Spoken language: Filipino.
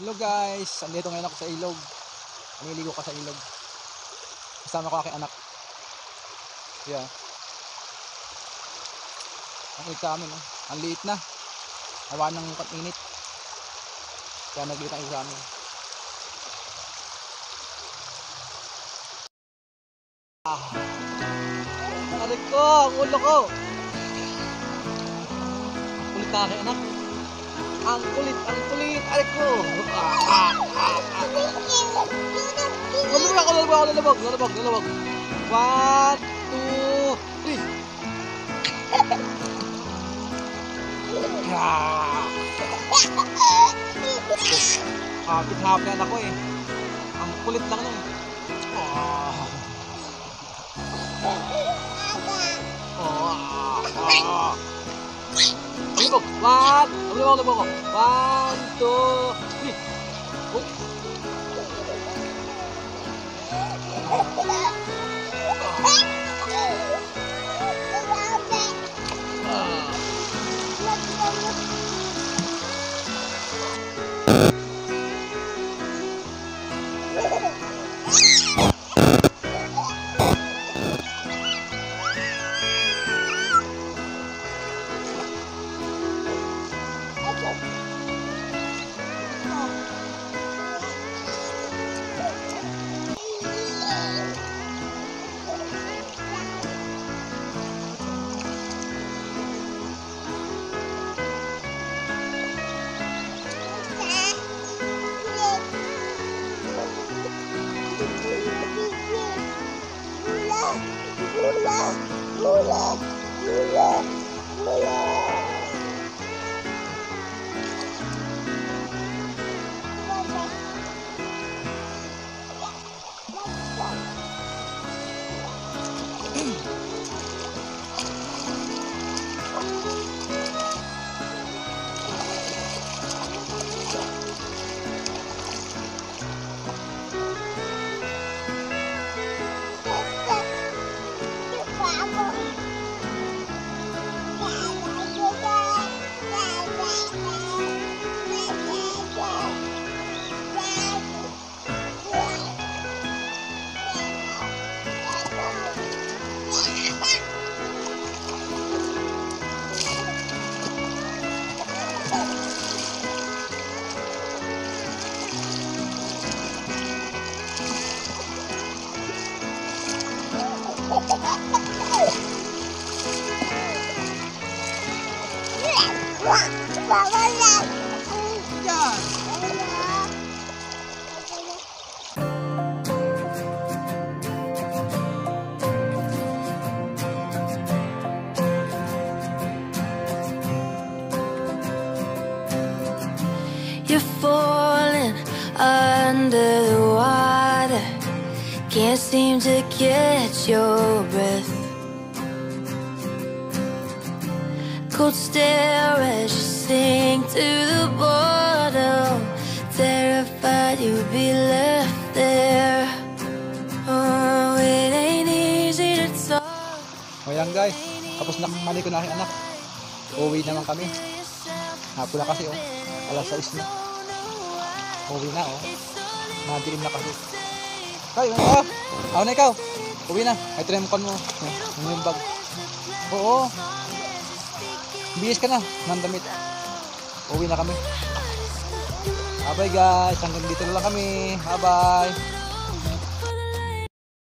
Hello guys, andito ngayon ako sa ilog. Naliligo ka sa ilog. Kasama ko aking anak. Yeah. Ang liit sa amin, oh. Ang liit na. Hawa ng init. Kaya nagliit ang ilog sa amin. Aray ko, ang ulo ko. Kulit na aking anak. Ang kulit, aray ko. Lalabag. 1, 2, 3. Hapit na ako eh. Ang kulit lang nun. Lumabog. 1, 2, 3. You're falling under the water, can't seem to catch your breath. Cold stare as you sink to the bottom, terrified you'll be left there. Oh, it ain't easy to talk. O yan guys, tapos na mali ko na aking anak. Uwi naman kami. Hapon na kasi oh. Alas 6 na. Uwi na oh. Madilim na kasi. Kayo na. Ako na ikaw. Uwi na. Ay tremcon mo. Yung bag. Oo. Bihis ka na. Nandamit. Uwi na kami. Bye bye guys. Hanggang dito na lang kami. Bye bye.